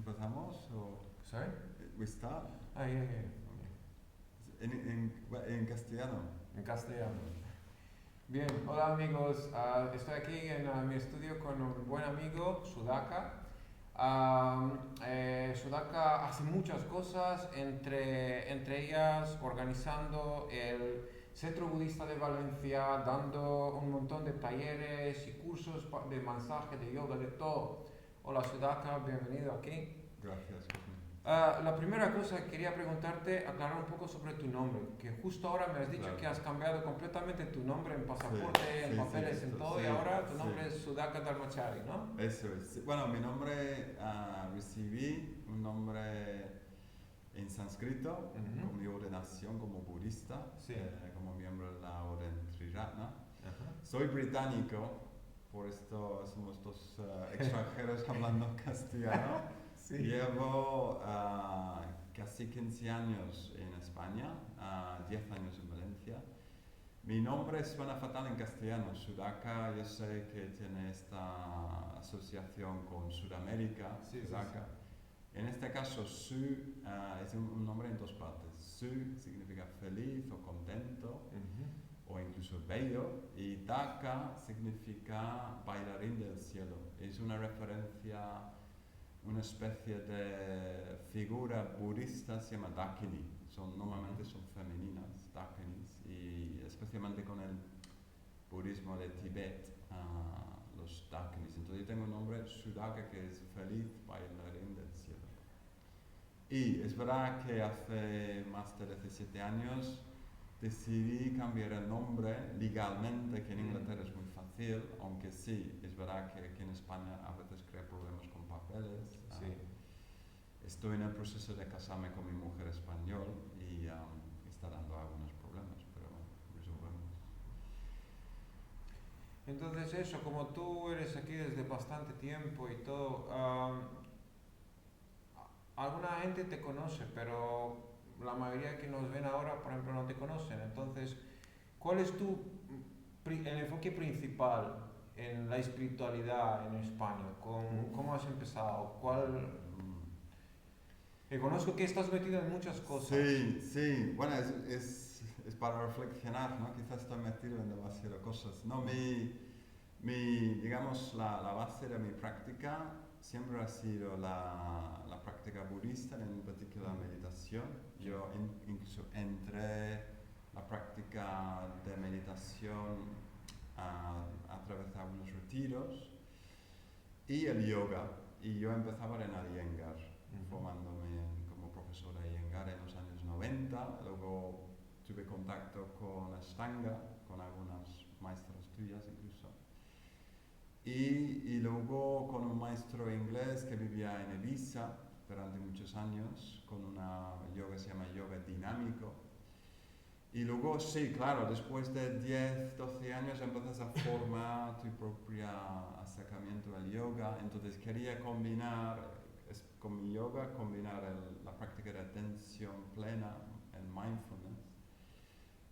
¿Empezamos o Sorry? we start? Ah, yeah, yeah. En castellano. En castellano. Bien, hola amigos. Estoy aquí en mi estudio con un buen amigo, Sudhaka. Sudhaka hace muchas cosas, entre ellas organizando el Centro Budista de Valencia, dando un montón de talleres y cursos de masaje, de yoga, de todo. Hola Sudhaka, bienvenido aquí. Gracias, Cosme. La primera cosa que quería preguntarte, aclarar un poco sobre tu nombre, que justo ahora me has dicho Claro. que has cambiado completamente tu nombre en pasaporte, en sí, papeles, en esto, todo, y sí, ahora tu sí. nombre es Sudhaka Dharmachari, ¿no? Eso es. Bueno, mi nombre, recibí un nombre en sánscrito Ujú. con mi ordenación como budista, Sí. como miembro de la orden Triratna. Ajá. Soy británico, por esto somos dos extranjeros hablando castellano. Sí. Llevo casi 15 años en España, 10 años en Valencia. Mi nombre suena fatal en castellano, Sudhaka, yo sé que tiene esta asociación con Sudamérica, Sí, sí, Sudhaka. En este caso, es un nombre en dos partes. Su significa feliz o contento, Ujú. o incluso bello, y Dhaka significa bailarín del cielo. Es una referencia, una especie de figura budista, se llama Dakini. Normalmente son femeninas, Dakinis, y especialmente con el budismo de Tibet, los Dakinis. Entonces yo tengo un nombre, Sudhaka, que es feliz bailarín del cielo. Y es verdad que hace más de 17 años decidí cambiar el nombre legalmente, que en Inglaterra es muy fácil, aunque sí, es verdad que aquí en España a veces crea problemas con papeles. Sí. Estoy en el proceso de casarme con mi mujer español y está dando algunos problemas, pero resolvemos. Entonces eso, como tú eres aquí desde bastante tiempo y todo, alguna gente te conoce, pero la mayoría que nos ven ahora, por ejemplo, no te conocen. Entonces, ¿cuál es el enfoque principal en la espiritualidad en España? ¿Cómo has empezado? Conozco que estás metido en muchas cosas. Sí, sí, bueno, es para reflexionar, ¿no? Quizás estoy metido en demasiadas cosas. No, digamos, la base de mi práctica siempre ha sido la práctica budista, en particular la meditación. Yo incluso entré la práctica de meditación a través de algunos retiros y el yoga. Y yo empezaba en Iyengar, formándome como profesor de Iyengar en los años 90. Luego tuve contacto con Ashtanga, con algunas maestras tuyas incluso. Y luego con un maestro inglés que vivía en Ibiza durante muchos años, con una yoga que se llama yoga dinámico. Y luego, sí, claro, después de 10, 12 años empiezas a formar tu propio acercamiento al yoga. Entonces quería combinar, con mi yoga, combinar la práctica de atención plena, el mindfulness,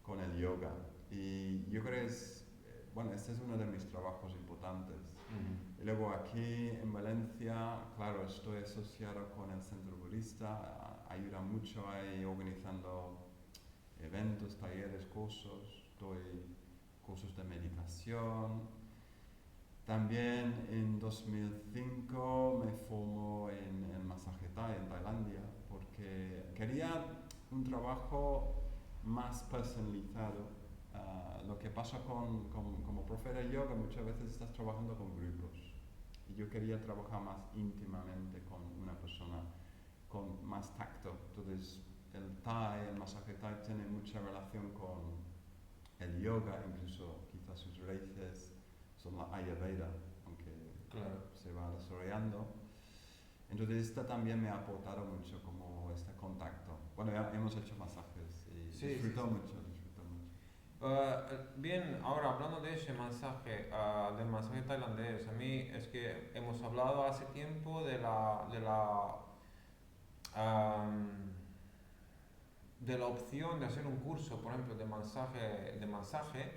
con el yoga. Y yo creo que este es uno de mis trabajos importantes. Y luego aquí en Valencia, claro, estoy asociado con el Centro Budista, ayuda mucho ahí organizando eventos, talleres, cursos, doy cursos de meditación. También en 2005 me formó en masaje Thai en Tailandia porque quería un trabajo más personalizado. Lo que pasa como profe de yoga, muchas veces estás trabajando con grupos y yo quería trabajar más íntimamente con una persona con más tacto. Entonces el Thai, el masaje Thai tiene mucha relación con el yoga, incluso quizás sus raíces son la Ayurveda, aunque Claro. se va desarrollando. Entonces esta también me ha aportado mucho como este contacto. Bueno, ya hemos hecho masajes y Sí, disfruto sí, sí. mucho. Bien, ahora hablando de ese masaje, del masaje tailandés, a mí es que hemos hablado hace tiempo am, de la opción de hacer un curso, por ejemplo, de masaje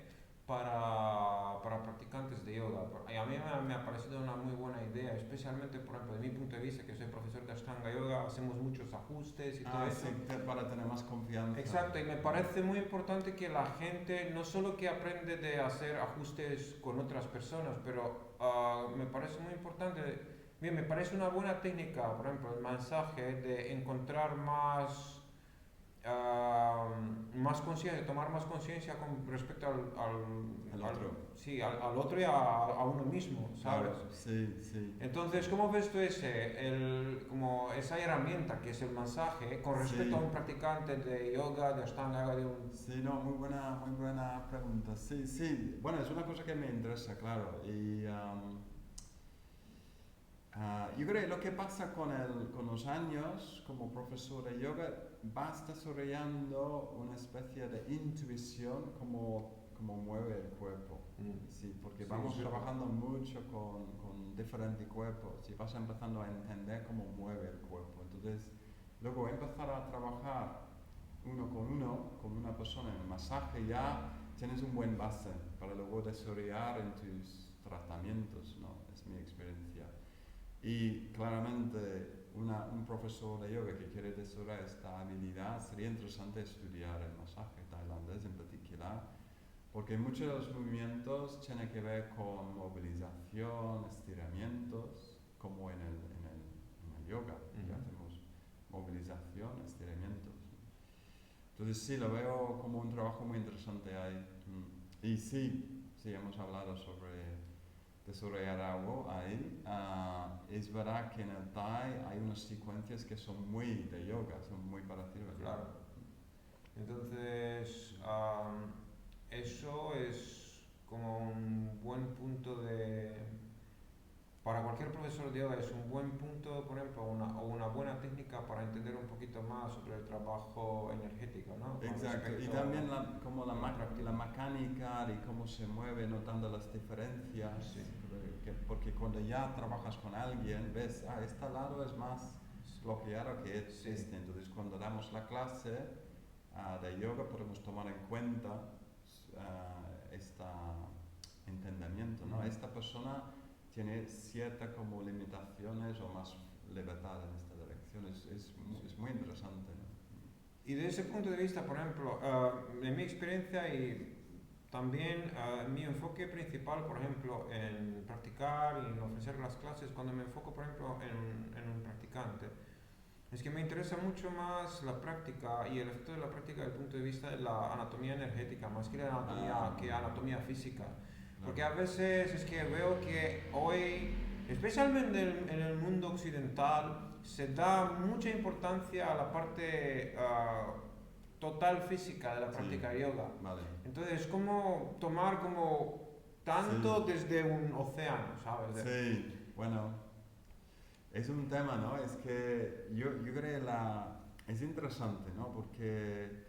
para practicantes de yoga. Y a mí me me ha parecido una muy buena idea, especialmente, por ejemplo, de mi punto de vista, que soy profesor de Ashtanga Yoga, hacemos muchos ajustes y todo eso. Sí, para tener más confianza. Exacto, y me parece muy importante que la gente no solo que aprende de hacer ajustes con otras personas, pero me parece muy importante, bien, me parece una buena técnica, por ejemplo, el masaje, de encontrar más conciencia, tomar más conciencia con respecto El otro. sí, al otro y a uno mismo, ¿sabes? Claro, sí, sí. Entonces, ¿cómo ves tú como esa herramienta que es el masaje con respecto a un practicante de yoga, de ashtanga yoga, de un... Sí, no, muy buena pregunta. Sí, sí. Bueno, es una cosa que me interesa, claro. Y yo creo que lo que pasa con los años como profesor de yoga, vas desarrollando una especie de intuición como mueve el cuerpo. Sí, porque Sí, vamos sí. trabajando mucho con diferentes cuerpos y vas empezando a entender cómo mueve el cuerpo. Entonces, luego empezar a trabajar uno con una persona en el masaje, ya tienes un buen base para luego desarrollar en tus tratamientos, ¿no? Es mi experiencia. Y claramente un profesor de yoga que quiere desarrollar esta habilidad, sería interesante estudiar el masaje tailandés en particular, porque muchos de los movimientos tienen que ver con movilización, estiramientos, como en el yoga, que hacemos movilización, estiramientos. Entonces sí, lo veo como un trabajo muy interesante ahí. Y sí, hemos hablado sobre desarrollar algo ahí. Es verdad que en el Thai hay unas secuencias que son muy de yoga, son muy parecidas. Claro. Entonces, eso es como un buen punto para cualquier profesor de yoga es un buen punto, por ejemplo, o una buena técnica para entender un poquito más sobre el trabajo energético, ¿no? Exacto, y también la mecánica y cómo se mueve, notando las diferencias, Sí. porque cuando ya trabajas con alguien, ves, este lado es más bloqueado que este, entonces cuando damos la clase de yoga podemos tomar en cuenta este entendimiento, ¿no? Esta persona tiene ciertas como limitaciones o más libertad en esta dirección, es muy interesante, ¿no? Y desde ese punto de vista, por ejemplo, en mi experiencia y también mi enfoque principal, por ejemplo, en practicar y en ofrecer las clases, cuando me enfoco, por ejemplo, en un practicante, es que me interesa mucho más la práctica y el efecto de la práctica desde el punto de vista de la anatomía energética, más que la anatomía física. Porque a veces es que veo que hoy, especialmente en el mundo occidental, se da mucha importancia a la parte total física de la práctica de yoga. Vale. Entonces, es como tomar como tanto desde un océano, ¿sabes? Sí, bueno, es un tema, ¿no? Es que yo creo que es interesante, ¿no? Porque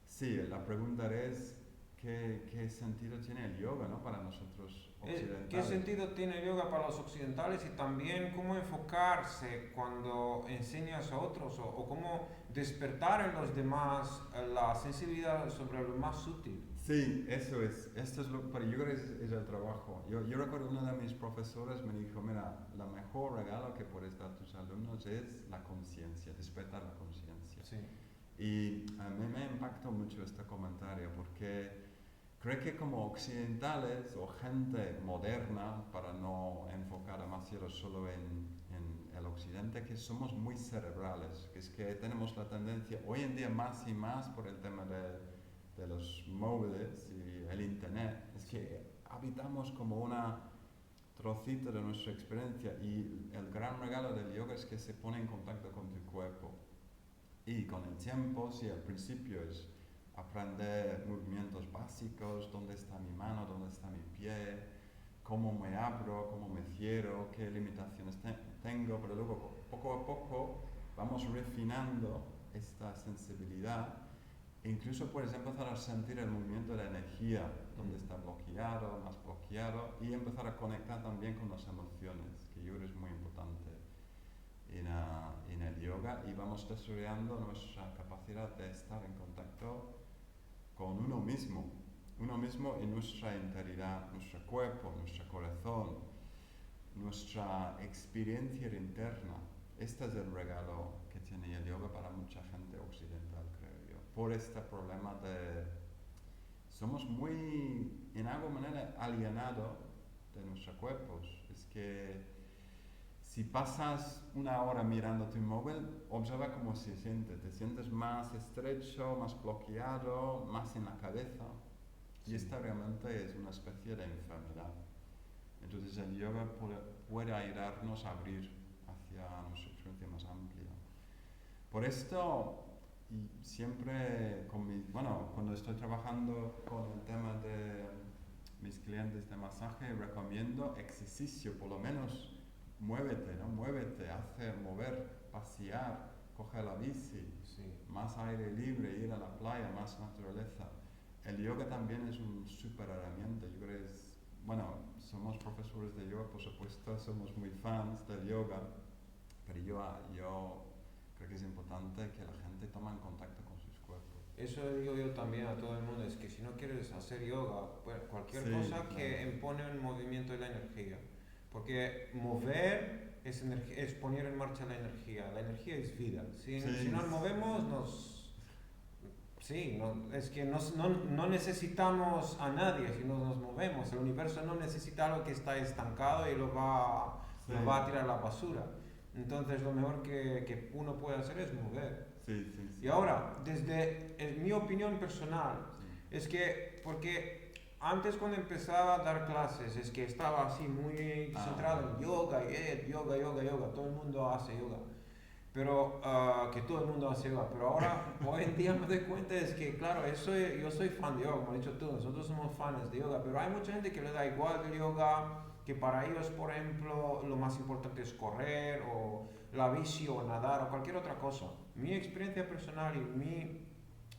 sí, la pregunta es ¿qué sentido tiene el yoga, ¿no? Para nosotros occidentales. ¿Qué sentido tiene el yoga para los occidentales y también cómo enfocarse cuando enseñas a otros o cómo despertar en los demás la sensibilidad sobre lo más sutil? Sí, eso es. Esto es pero yo creo que es el trabajo. Yo recuerdo uno de mis profesores me dijo, mira, el mejor regalo que puedes dar a tus alumnos es la conciencia, despertar la conciencia. Sí. Y a mí me impactó mucho este comentario porque creo que como occidentales o gente moderna, para no enfocar demasiado solo en el occidente, que somos muy cerebrales, que es que tenemos la tendencia hoy en día más y más por el tema de los móviles y el internet, es que habitamos como una trocito de nuestra experiencia y el gran regalo del yoga es que se pone en contacto con tu cuerpo y con el tiempo, sí, al principio es aprender movimientos básicos, dónde está mi mano, dónde está mi pie, cómo me abro, cómo me cierro, qué limitaciones tengo, pero luego poco a poco vamos refinando esta sensibilidad. Incluso puedes empezar a sentir el movimiento de la energía, donde está bloqueado, más bloqueado, y empezar a conectar también con las emociones, que yo creo es muy importante en el yoga, y vamos desarrollando nuestra capacidad de estar en contacto con uno mismo en nuestra integridad, nuestro cuerpo, nuestro corazón. nuestra experiencia interna. Este es el regalo que tiene el yoga para mucha gente occidental, creo yo. Por este problema de... Somos muy, en alguna manera, alienados de nuestros cuerpos. Es que si pasas una hora mirando tu móvil, observa cómo se siente. Te sientes más estrecho, más bloqueado, más en la cabeza. Y esta realmente es una especie de enfermedad. Entonces el yoga puede ayudarnos a abrir hacia nuestra experiencia más amplia. Por esto, y siempre cuando estoy trabajando con el tema de mis clientes de masaje, recomiendo ejercicio, por lo menos muévete, ¿no? Muévete, mover, pasear, coger la bici, más aire libre, ir a la playa, más naturaleza. El yoga también es un súper herramienta. Yo creo que somos profesores de yoga, por supuesto, somos muy fans del yoga, pero yo creo que es importante que la gente tome en contacto con sus cuerpos. Eso digo yo también a todo el mundo, es que si no quieres hacer yoga, cualquier Sí, cosa claro. que impone un movimiento de la energía, porque mover es poner en marcha la energía es vida, si nos movemos es que no necesitamos a nadie si nos movemos, el universo no necesita algo que está estancado y lo va a tirar a la basura. Entonces lo mejor que uno puede hacer es mover. Sí. Y ahora, desde mi opinión personal, es que, porque antes cuando empezaba a dar clases, es que estaba así muy centrado en yoga, todo el mundo hace yoga. Pero, que todo el mundo hace yoga. Pero ahora, hoy en día me doy cuenta es que, claro, yo soy fan de yoga, como has dicho tú, nosotros somos fans de yoga, pero hay mucha gente que le da igual del yoga, que para ellos, por ejemplo, lo más importante es correr, o la bici, o nadar, o cualquier otra cosa. Mi experiencia personal y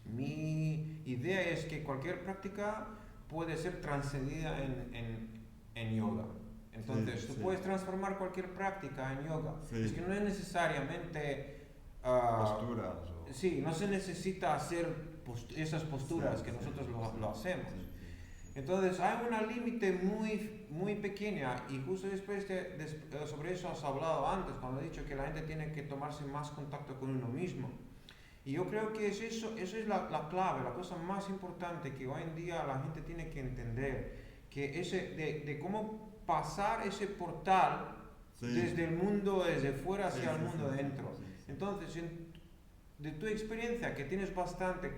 mi idea es que cualquier práctica puede ser trascendida en yoga. Entonces, tú puedes transformar cualquier práctica en yoga. Es que no es necesariamente... posturas. Sí, no se necesita hacer esas posturas que nosotros lo hacemos. Entonces, hay una límite muy pequeña, y justo después sobre eso has hablado antes, cuando has dicho que la gente tiene que tomarse más contacto con uno mismo. Y yo creo que eso es la clave, la cosa más importante que hoy en día la gente tiene que entender, que de cómo pasar ese portal desde el mundo, desde fuera hacia el mundo dentro. Entonces, de tu experiencia, que tienes bastante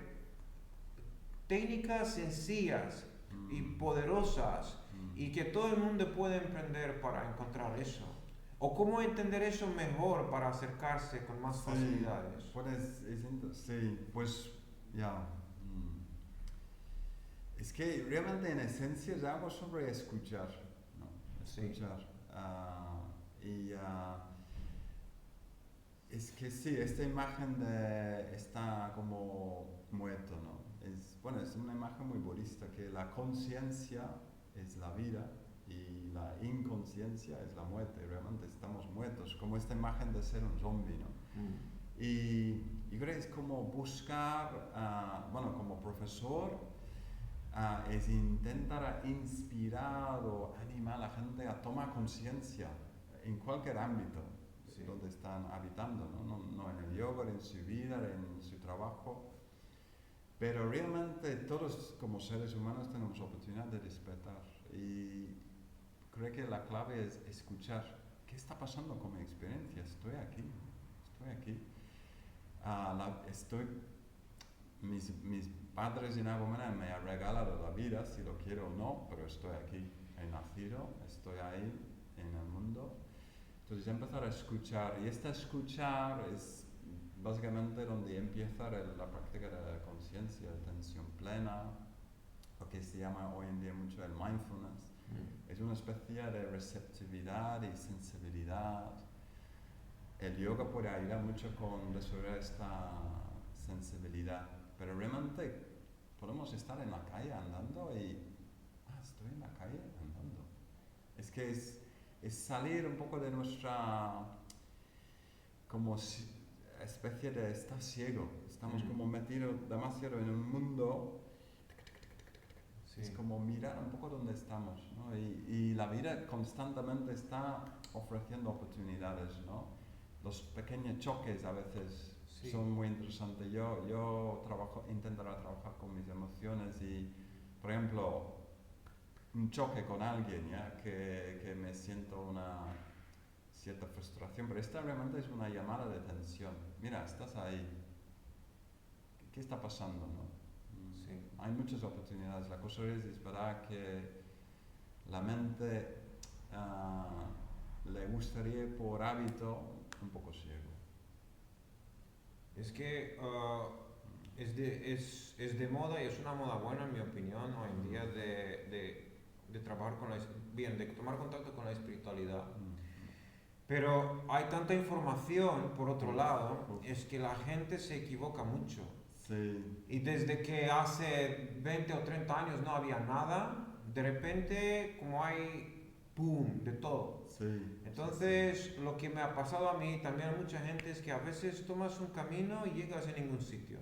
técnicas sencillas y poderosas, y que todo el mundo puede emprender para encontrar eso, o cómo entender eso mejor para acercarse con más facilidades. Es que realmente en esencia es algo sobre escuchar, ¿no? Escuchar. Es que esta imagen está como muerto, ¿no? Es una imagen muy budista, que la conciencia es la vida y la inconsciencia es la muerte. Realmente estamos muertos, como esta imagen de ser un zombie, ¿no? Y creo que es como buscar, como profesor, es intentar inspirar o animar a la gente a tomar conciencia en cualquier ámbito donde están habitando, ¿no? En el yoga, en su vida, en su trabajo. Pero realmente todos como seres humanos tenemos oportunidad de despertar, y creo que la clave es escuchar. ¿Qué está pasando con mi experiencia? Estoy aquí. Mis padres en alguna manera me han regalado la vida, si lo quiero o no, pero estoy aquí. He nacido, estoy ahí en el mundo. Entonces empezar a escuchar, y escuchar es básicamente donde empieza la práctica de la conciencia, de atención plena, lo que se llama hoy en día mucho el mindfulness. Es una especie de receptividad y sensibilidad. El yoga puede ayudar mucho con desarrollar esta sensibilidad, pero realmente podemos estar en la calle andando y estoy en la calle andando. Es que es salir un poco de nuestra especie de estar ciego. Estamos como metidos demasiado en un mundo Es como mirar un poco dónde estamos, ¿no? Y la vida constantemente está ofreciendo oportunidades, ¿no? Los pequeños choques a veces Sí. son muy interesantes. Yo intentaré trabajar con mis emociones y, por ejemplo, un choque con alguien, ¿ya? Que me siento una cierta frustración, pero esta realmente es una llamada de atención. Mira, estás ahí. ¿Qué está pasando, no? Sí. Hay muchas oportunidades. La cosa es verdad que la mente le gustaría por hábito un poco ciego. Es que es de moda y es una moda buena en mi opinión hoy en día de trabajar con bien, de tomar contacto con la espiritualidad. Pero hay tanta información, por otro lado, es que la gente se equivoca mucho. Sí, Y desde que hace 20 o 30 años no había nada, de repente como hay, ¡pum!, de todo. sí. Entonces, lo que me ha pasado a mí, también a mucha gente, es que a veces tomas un camino y llegas a ningún sitio.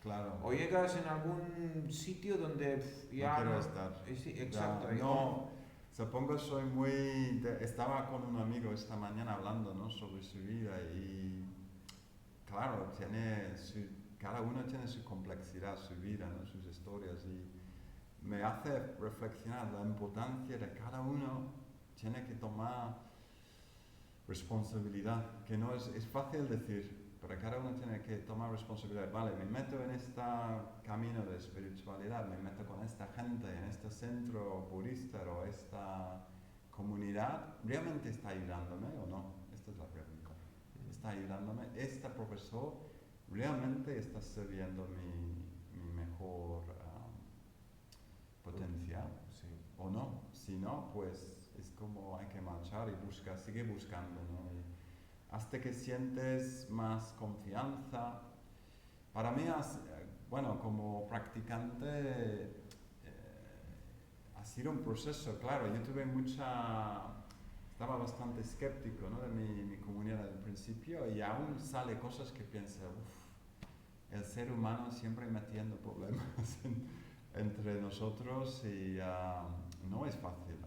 Claro. O llegas en algún sitio donde No ya quiero no... estar. Sí, exacto. Ya, no, supongo soy muy... estaba con un amigo esta mañana hablando, ¿no? Sobre su vida y claro, cada uno tiene su complejidad, su vida, ¿no? Sus historias y me hace reflexionar la importancia de cada uno tiene que tomar responsabilidad, que no es fácil decir, pero cada uno tiene que tomar responsabilidad. Vale, me meto en este camino de espiritualidad, me meto con esta gente, en este centro budista o esta comunidad, ¿realmente está ayudándome o no? Esta es la pregunta. ¿Está ayudándome? ¿Este profesor realmente está sirviendo mi mejor potencial? Sí. ¿O no? Si no, pues es como hay que marchar y buscar, sigue buscando, ¿no? Y hasta que sientes más confianza. Para mí, bueno, como practicante, ha sido un proceso, claro, yo tuve estaba bastante escéptico, ¿no? De mi comunidad al principio y aún sale cosas que pienso, el ser humano siempre metiendo problemas entre nosotros y no es fácil.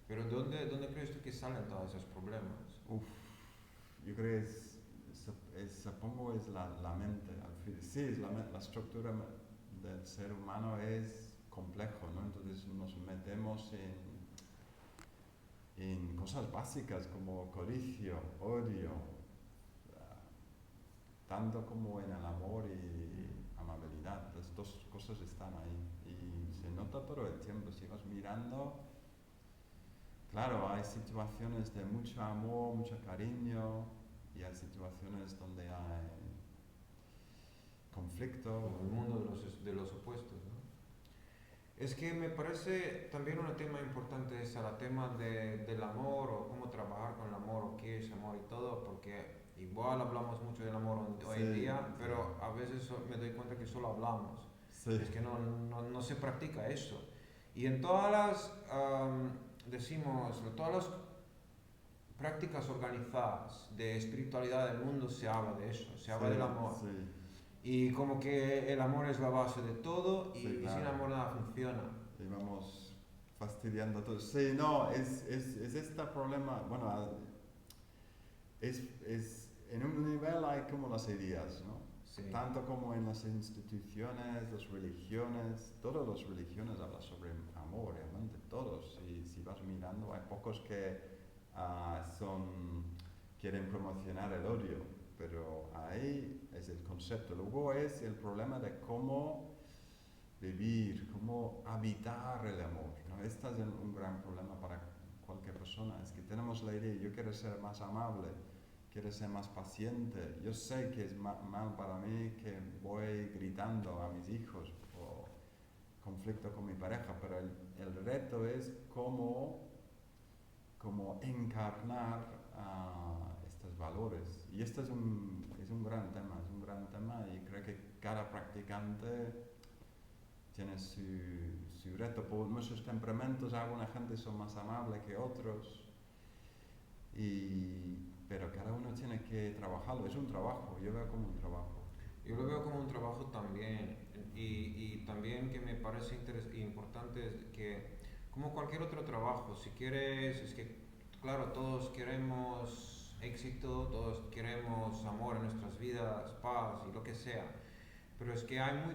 Pero ¿dónde crees tú que salen todos esos problemas? Yo creo que supongo es la mente. Sí, es la estructura del ser humano es complejo, ¿no? Entonces nos metemos en cosas básicas como codicia, odio, tanto como en el amor y amabilidad. Las dos cosas están ahí y se nota todo el tiempo. Si vas mirando, claro, hay situaciones de mucho amor, mucho cariño y hay situaciones donde hay conflicto. Como el mundo de los opuestos, ¿no? Es que me parece también un tema importante es el tema del amor o cómo trabajar con el amor o qué es amor y todo, porque igual hablamos mucho del amor hoy en día, pero a veces me doy cuenta que solo hablamos. Sí. Es que no se practica eso. Y en todas las, decimos, todas las prácticas organizadas de espiritualidad del mundo se habla de eso, se habla del amor. Sí. Y como que el amor es la base de todo y, Sí, y sin amor nada funciona. Y vamos fastidiando todo. Sí, no, es este problema, bueno, en un nivel hay como las ideas, ¿no? Sí. Tanto como en las instituciones, las religiones, todas las religiones hablan sobre amor, realmente todos. Y si vas mirando, hay pocos que quieren promocionar el odio, pero ahí es el concepto. Luego es el problema de cómo vivir, cómo habitar el amor, ¿no? Este es un gran problema para cualquier persona, es que tenemos la idea, yo quiero ser más amable, quiero ser más paciente, yo sé que es mal para mí que voy gritando a mis hijos o conflicto con mi pareja, pero el reto es cómo encarnar estos valores. Y este es un gran tema y creo que cada practicante tiene su reto. Por muchos temperamentos, alguna gente son más amables que otros, pero cada uno tiene que trabajarlo. Es un trabajo, yo veo como un trabajo. Yo lo veo como un trabajo también y también que me parece importante es que como cualquier otro trabajo, si quieres, es que claro, todos queremos éxito, todos queremos amor en nuestras vidas, paz y lo que sea, pero es que hay muy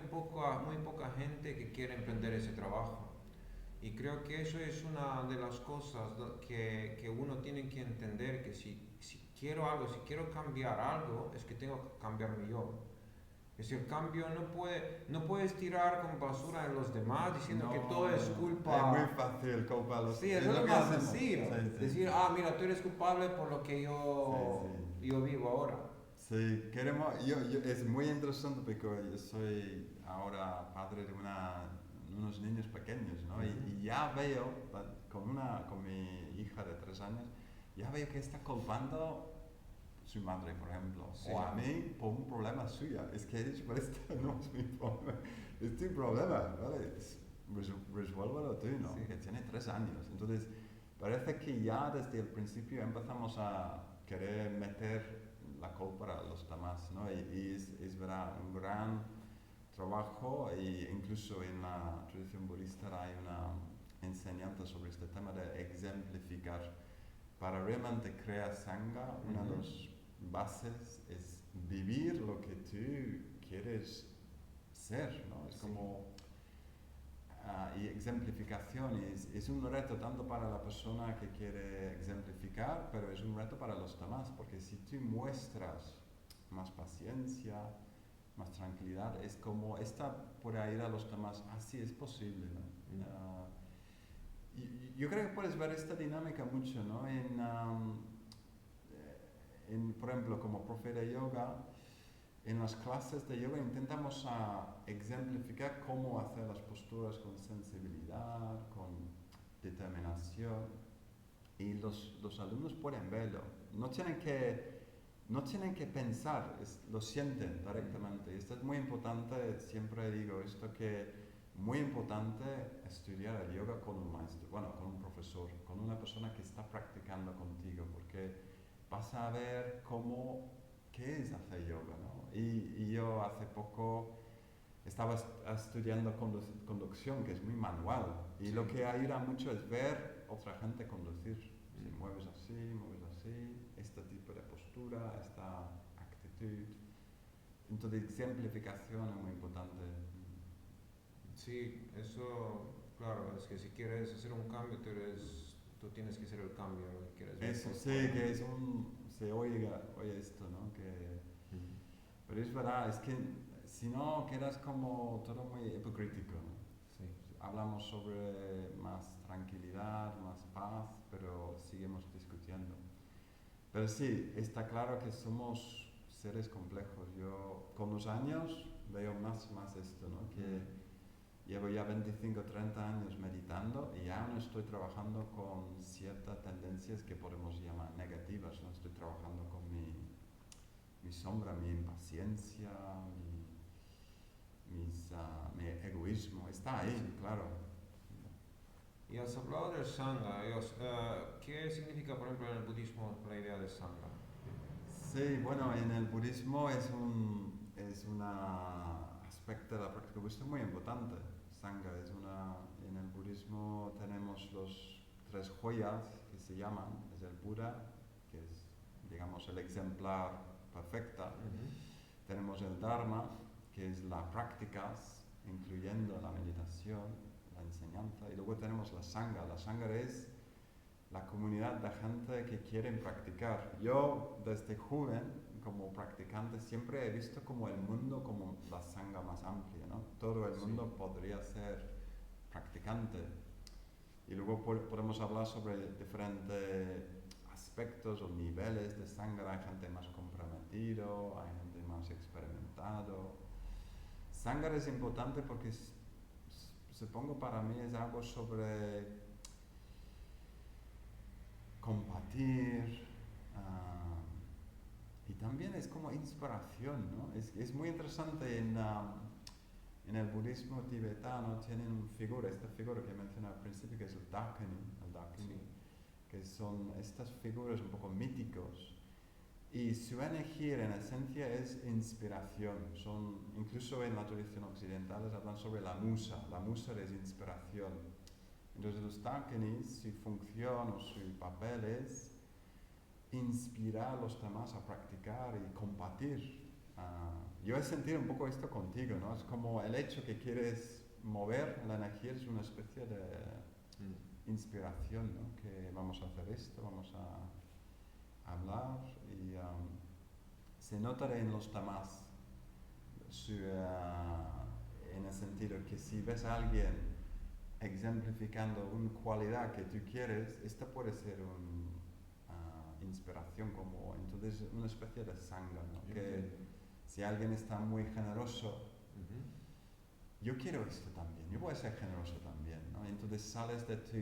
poca gente que quiere emprender ese trabajo. Y creo que eso es una de las cosas que uno tiene que entender, que si quiero algo, si quiero cambiar algo, es que tengo que cambiarme yo. Es decir, el cambio no puedes tirar con basura en los demás diciendo que todo es es muy culpa. fácil culparlos. Sí, Es eso es lo lo que más hacemos. sencillo. Sí, sí. Decir, mira, tú eres culpable por lo que Sí, yo vivo ahora. sí. Es muy interesante porque yo soy ahora padre de unos niños pequeños, ¿no? Y ya veo, con mi hija de 3 años, ya veo que está culpando su madre, por ejemplo, Sí. o a mí por un problema suyo. Es que he dicho, pero esto no es mi problema, es tu problema, ¿vale? Resuélvelo tú, ¿no? Sí. Que tiene 3 años. Entonces, parece que ya desde el principio empezamos a querer meter la culpa a los demás, ¿no? Y es verdad, un gran trabajo, e incluso en la tradición budista hay una enseñanza sobre este tema de exemplificar. Para realmente crear sangha, una de las bases es vivir lo que tú quieres ser, ¿no? Es Sí. como, y exemplificación es un reto tanto para la persona que quiere exemplificar, pero es un reto para los demás, porque si tú muestras más paciencia, más tranquilidad, es como esta puede ir a los demás, así es posible, ¿no? Yo creo que puedes ver esta dinámica mucho, ¿no? Por ejemplo, como profe de yoga, en las clases de yoga intentamos exemplificar cómo hacer las posturas con sensibilidad, con determinación, y los alumnos pueden verlo. No tienen que pensar, lo sienten directamente. Esto es muy importante, siempre digo esto, que muy importante estudiar el yoga con un maestro, bueno, con un profesor, con una persona que está practicando contigo, porque vas a ver qué es hacer yoga, ¿no? Y yo hace poco estaba estudiando conducción, que es muy manual, y Sí. lo que ayuda mucho es ver otra gente conducir. Si mueves así, este tipo de postura, esta actitud. Entonces, exemplificación es muy importante. Sí, eso, claro, es que si quieres hacer un cambio, tú tienes que ser el cambio que quieres ver Eso por sí, fuera. que se oye esto, ¿no? Pero es verdad, es que si no quedas como todo muy hipocrítico, ¿no? Sí. Hablamos sobre más tranquilidad, más paz, pero seguimos discutiendo. Pero sí, está claro que somos seres complejos. Yo con los años veo más esto, ¿no? Que llevo ya 25, 30 años meditando y aún estoy trabajando con ciertas tendencias que podemos llamar negativas, ¿no? Estoy trabajando con mi sombra, mi impaciencia, mi egoísmo. Está ahí, claro. Y has hablado del Sangha. ¿Qué significa, por ejemplo, en el budismo la idea de Sangha? Sí, bueno, en el budismo es un aspecto de la práctica budista muy importante. Sangha en el budismo tenemos los 3 joyas que se llaman, es el Buda, que es, digamos, el ejemplar perfecta. Tenemos el Dharma, que es las prácticas, incluyendo la meditación, la enseñanza, y luego tenemos la Sangha. La Sangha es la comunidad de gente que quieren practicar. Yo, desde joven, como practicante, siempre he visto como el mundo como la sangha más amplia, ¿no? Todo el mundo podría ser practicante. Y luego podemos hablar sobre diferentes aspectos o niveles de sangha. Hay gente más comprometido, hay gente más experimentado. Sangha es importante porque, supongo, para mí es algo sobre compartir, y también es como inspiración, ¿no? Es muy interesante en el budismo tibetano tienen esta figura que mencioné al principio, que es el Dakini, Sí. que son estas figuras un poco míticos, Y su energía en esencia es inspiración. Incluso en la tradición occidental hablan sobre la musa. La musa es inspiración. Entonces los Darkenis, su función o su papel es inspirar a los demás a practicar y compartir. Yo he sentido un poco esto contigo, ¿no? Es como el hecho que quieres mover la energía es una especie de inspiración, ¿no? Que vamos a hacer esto, vamos a hablar y se nota en los demás en el sentido que si ves a alguien ejemplificando una cualidad que tú quieres, esta puede ser una inspiración, como entonces una especie de sangha, ¿no? Que si alguien está muy generoso, yo quiero esto también, yo voy a ser generoso también, ¿no? Entonces sales de tu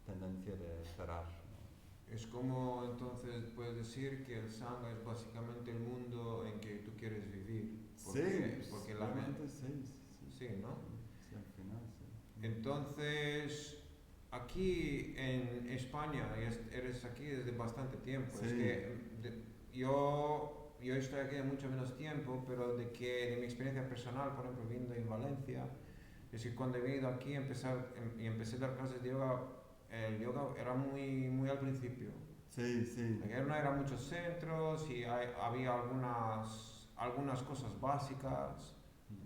tendencia de cerrar, ¿no? Es como entonces puedes decir que el Sangha es básicamente el mundo en que tú quieres vivir. Porque la mente... Sí, ¿no? Sí, al final sí. Entonces, aquí en España, y eres aquí desde bastante tiempo, Sí. es que yo estoy aquí de mucho menos tiempo, pero de mi experiencia personal, por ejemplo, viviendo en Valencia, es que cuando he venido aquí empecé a dar clases de yoga, el yoga era muy al principio. Sí, sí. No eran muchos centros y había algunas cosas básicas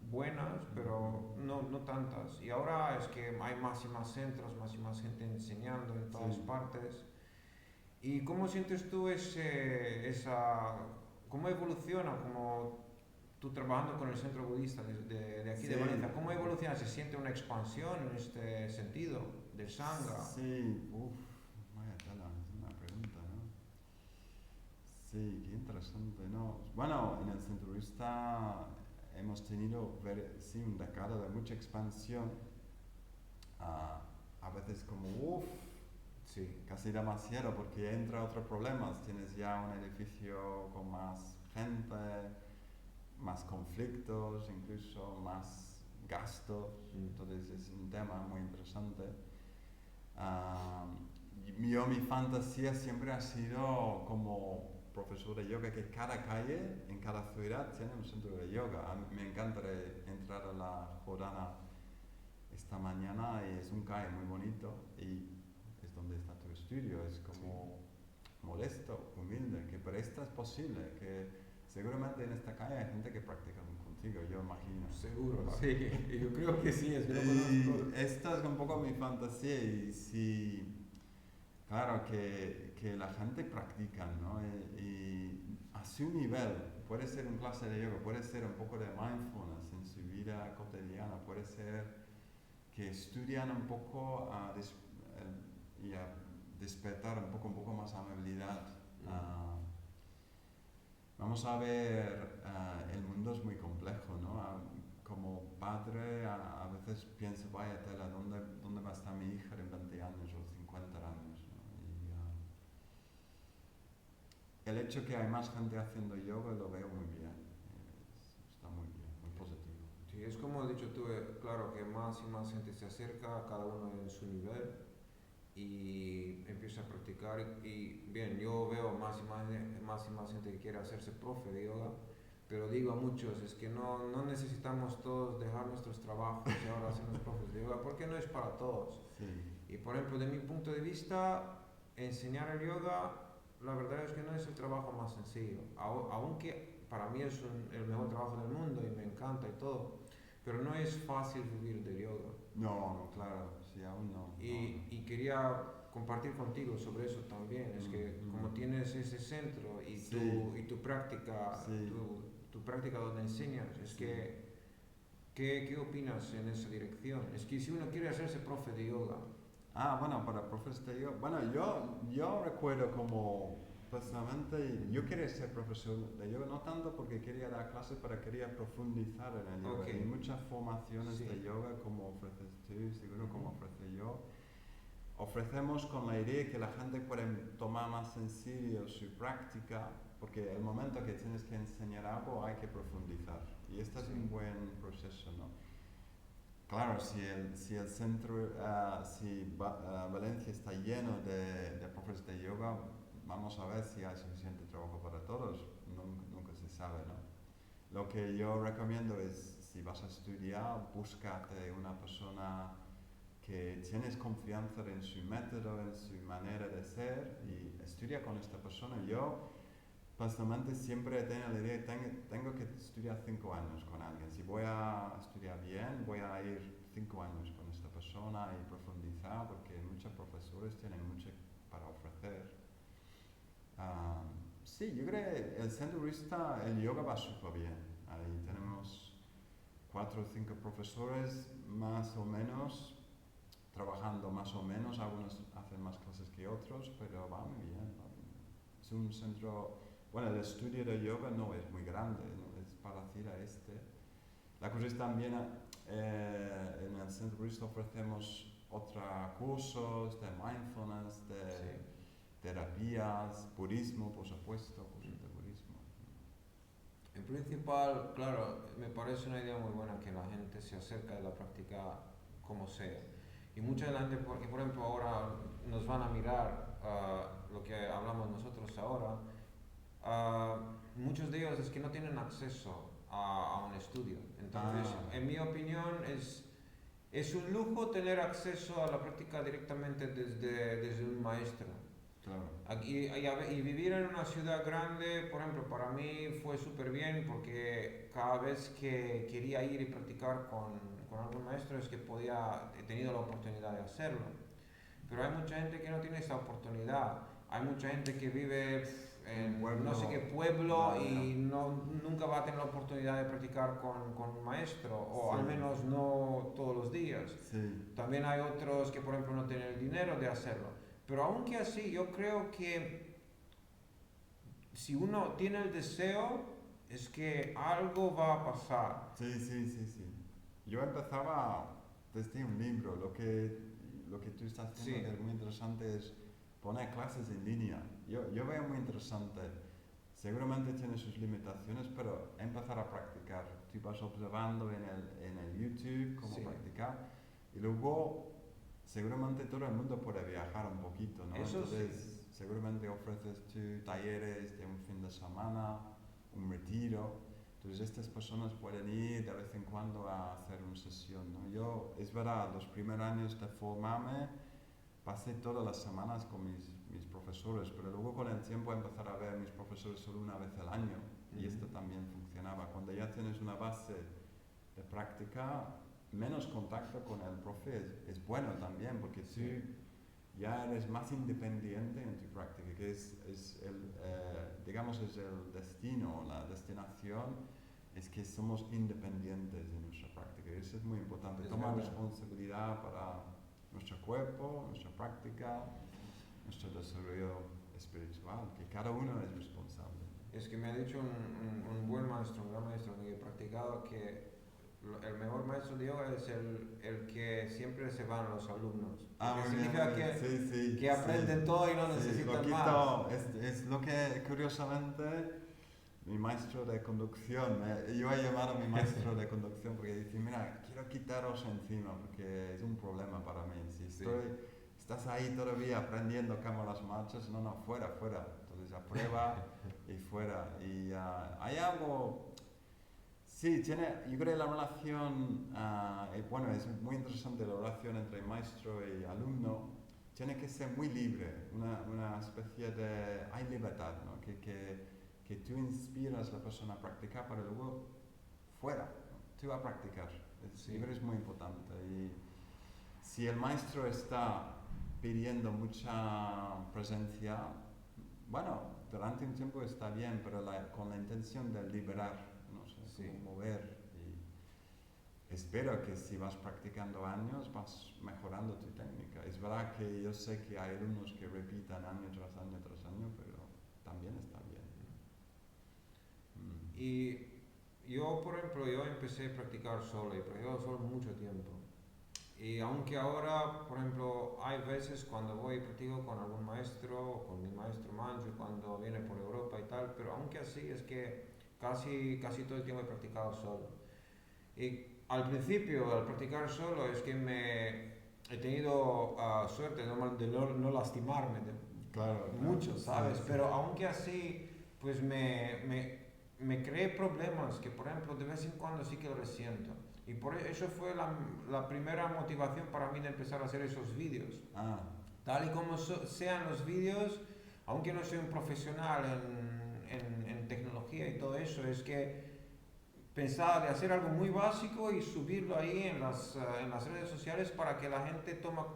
buenas, pero no tantas. Y ahora es que hay más y más centros, más y más gente enseñando en todas partes. ¿Y cómo sientes tú cómo evoluciona, como tú trabajando con el centro budista de aquí de Valencia, cómo evoluciona? ¿Se siente una expansión en este sentido del Sangha? Sí, vaya tela, es una pregunta, ¿no? Sí, qué interesante, ¿no? Bueno, en el centro budista hemos tenido, un decado de mucha expansión, a veces como, Sí. casi demasiado, porque entra otros problemas, tienes ya un edificio con más gente, más conflictos, incluso más gastos, entonces es un tema muy interesante. Mi fantasía siempre ha sido como profesor de yoga, que cada calle, en cada ciudad, tiene un centro de yoga. A mí me encantaría entrar a la Jordana esta mañana y es un calle muy bonito y es donde está tu estudio, es como modesto, humilde, que para esto es posible, que seguramente en esta calle hay gente que practica contigo, yo imagino. Seguro, sí, yo creo que sí, es que y esta es un poco mi fantasía y si, claro, que la gente practica, ¿no? Y a su nivel, puede ser un clase de yoga, puede ser un poco de mindfulness en su vida cotidiana, puede ser que estudian un poco y a despertar un poco más amabilidad. Vamos a ver, el mundo es muy complejo, ¿no? Como padre a veces pienso, vaya tela, ¿dónde va a estar mi hija en 20 años o 50 años? ¿No? Y el hecho que hay más gente haciendo yoga lo veo muy bien, está muy bien, muy positivo. Sí, es como has dicho tú, claro que más y más gente se acerca, cada uno en su nivel, y empieza a practicar. Y bien, yo veo más y más gente que quiere hacerse profe de yoga, pero digo a muchos, es que no necesitamos todos dejar nuestros trabajos y ahora hacernos profes de yoga, porque no es para todos. Sí. Y por ejemplo, de mi punto de vista, enseñar el yoga, la verdad es que no es el trabajo más sencillo, aunque para mí es el mejor trabajo del mundo y me encanta y todo, pero no es fácil vivir del yoga. No, claro, sí, aún no. Y quería compartir contigo sobre eso también, es que como tienes ese centro y tu práctica, tu práctica donde enseñas, es que, ¿qué opinas en esa dirección? Es que si uno quiere hacerse profe de yoga. Bueno, para profes de yoga, bueno, yo recuerdo como personalmente, yo quería ser profesor de yoga, no tanto porque quería dar clases, pero quería profundizar en el yoga. Hay muchas formaciones de yoga, como ofreces tú, seguro como ofrece yo. Ofrecemos con la idea que la gente puede tomar más en serio su práctica, porque el momento que tienes que enseñar algo hay que profundizar. Y este es un buen proceso, ¿no? Claro, si el centro, Valencia está lleno de profesores de yoga, vamos a ver si hay suficiente trabajo para todos, nunca se sabe, ¿no? Lo que yo recomiendo es, si vas a estudiar, búscate una persona que tienes confianza en su método, en su manera de ser y estudia con esta persona. Yo personalmente siempre tengo la idea, tengo que estudiar 5 años con alguien. Si voy a estudiar bien, voy a ir 5 años con esta persona y profundizar, porque muchos profesores tienen mucho para ofrecer. Sí, yo creo que el centro budista, el yoga va súper bien. Ahí tenemos 4 o 5 profesores más o menos, trabajando más o menos. Algunos hacen más clases que otros, pero va muy bien. Va muy bien. Es un centro, bueno, el estudio de yoga no es muy grande, ¿no? Es parecido a este. La cosa es también, en el centro budista ofrecemos otros cursos de mindfulness, de terapias, budismo, por supuesto, cursos de budismo. En principal, claro, me parece una idea muy buena que la gente se acerque a la práctica como sea. Y mucha gente, porque por ejemplo ahora nos van a mirar lo que hablamos nosotros ahora, muchos de ellos es que no tienen acceso a un estudio. Entonces, en mi opinión, es un lujo tener acceso a la práctica directamente desde un maestro. Claro. Y vivir en una ciudad grande, por ejemplo, para mí fue súper bien porque cada vez que quería ir y practicar con algún maestro es que he tenido la oportunidad de hacerlo. Pero hay mucha gente que no tiene esa oportunidad. Hay mucha gente que vive en no sé qué pueblo y nunca va a tener la oportunidad de practicar con un maestro, o al menos no todos los días. Sí. También hay otros que, por ejemplo, no tienen el dinero de hacerlo. Pero aunque así, yo creo que si uno tiene el deseo, es que algo va a pasar. Sí. Yo empezaba desde un libro. Lo que tú estás haciendo que es muy interesante es poner clases en línea. Yo veo muy interesante. Seguramente tiene sus limitaciones, pero empezar a practicar. Tú vas observando en el YouTube cómo practicar y luego seguramente todo el mundo puede viajar un poquito, ¿no? Eso entonces seguramente ofreces tú talleres de un fin de semana, un retiro. Entonces estas personas pueden ir de vez en cuando a hacer una sesión, ¿no? Yo, es verdad, los primeros años de formarme pasé todas las semanas con mis profesores, pero luego con el tiempo empezar a ver a mis profesores solo una vez al año, y esto también funcionaba. Cuando ya tienes una base de práctica, menos contacto con el profe es bueno también, porque tú ya eres más independiente en tu práctica, que es digamos, es el destino, la destinación, es que somos independientes en nuestra práctica, y eso es muy importante. Tomar responsabilidad para nuestro cuerpo, nuestra práctica, nuestro desarrollo espiritual, que cada uno es responsable. Es que me ha dicho un buen maestro, un gran maestro que he practicado, que el mejor maestro de yoga es el que siempre se van los alumnos. Significa que aprenden todo y no necesitan más. Es lo que, curiosamente, mi maestro de conducción, yo he llamado a mi maestro de conducción porque dice, mira, quiero quitaros encima porque es un problema para mí. Si estás ahí todavía aprendiendo cómo las marchas, no, fuera. Entonces aprueba y fuera. Y hay algo, sí, yo creo que la relación, bueno, es muy interesante la relación entre maestro y alumno, tiene que ser muy libre, una especie de, hay libertad, ¿no? Que tú inspiras a la persona a practicar, pero luego fuera, ¿no? Tú a practicar. Yo creo que es muy importante. Y si el maestro está pidiendo mucha presencia, bueno, durante un tiempo está bien, pero con la intención de liberar, no sé, como mover. Y espero que si vas practicando años, vas mejorando tu técnica. Es verdad que yo sé que hay alumnos que repitan año tras año, pero también está bien. Y yo, por ejemplo, yo empecé a practicar solo y practicado solo mucho tiempo. Y aunque ahora, por ejemplo, hay veces cuando voy y practico con algún maestro, con mi maestro Manju, cuando viene por Europa y tal, pero aunque así es que casi todo el tiempo he practicado solo. Y al principio, al practicar solo, es que he tenido suerte de no lastimarme Claro, mucho, ¿sabes? sí, sí. Pero aunque así, pues me creé problemas que, por ejemplo, de vez en cuando sí que lo resiento. Y por eso fue la primera motivación para mí de empezar a hacer esos vídeos. Ah, Tal y como sean los vídeos, aunque no soy un profesional en tecnología y todo eso, es que pensaba de hacer algo muy básico y subirlo ahí en las redes sociales para que la gente toma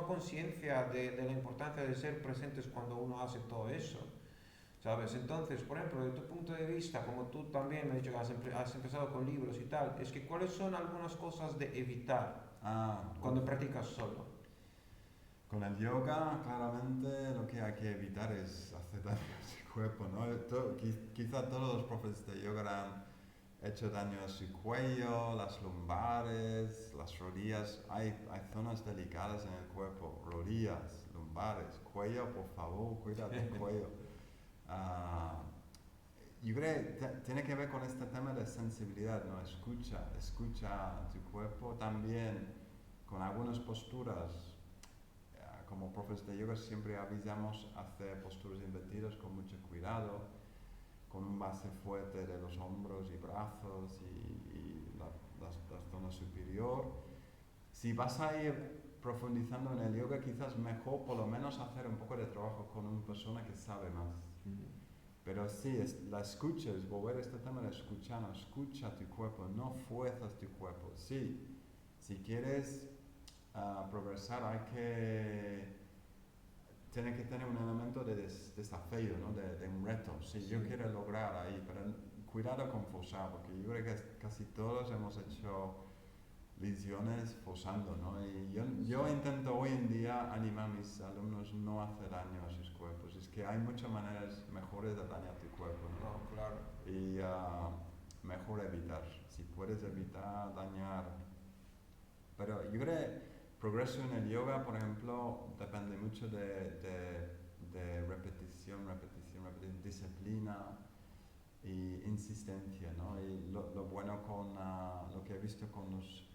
conciencia de la importancia de ser presentes cuando uno hace todo eso. ¿Sabes? Entonces, por ejemplo, de tu punto de vista, como tú también me has dicho que has empezado con libros y tal, es que ¿cuáles son algunas cosas de evitar uf. cuando practicas solo? Con el yoga, claramente lo que hay que evitar es hacer daño a su cuerpo, ¿no? Quizá todos los profes de yoga han hecho daño a su cuello, las lumbares, las rodillas. Hay zonas delicadas en el cuerpo, rodillas, lumbares, cuello, por favor, cuida tu cuello. Ah, yo creo que tiene que ver con este tema de sensibilidad, ¿no? Escucha tu cuerpo también con algunas posturas. Como profes de yoga siempre avisamos hacer posturas invertidas con mucho cuidado, con un base fuerte de los hombros y brazos y la zona superior. Si vas a ir profundizando en el yoga, quizás mejor por lo menos hacer un poco de trabajo con una persona que sabe más. Pero sí, la escucha, es volver a este tema de escuchar, no, escucha tu cuerpo, no fuerzas tu cuerpo. Sí, si quieres progresar tiene que tener un elemento de desafío, ¿no? De un reto. Si Sí. yo quiero lograr ahí, pero cuidado con forzar, porque yo creo que casi todos hemos hecho lesiones forzando, ¿no? Y yo intento hoy en día animar a mis alumnos no a hacer daño a sus cuerpos. Es que hay muchas maneras mejores de dañar tu cuerpo, ¿no? No, claro. Y mejor evitar. Si puedes evitar dañar. Pero yo creo que progreso en el yoga, por ejemplo, depende mucho de repetición, disciplina y insistencia, ¿no? Y lo bueno con lo que he visto con los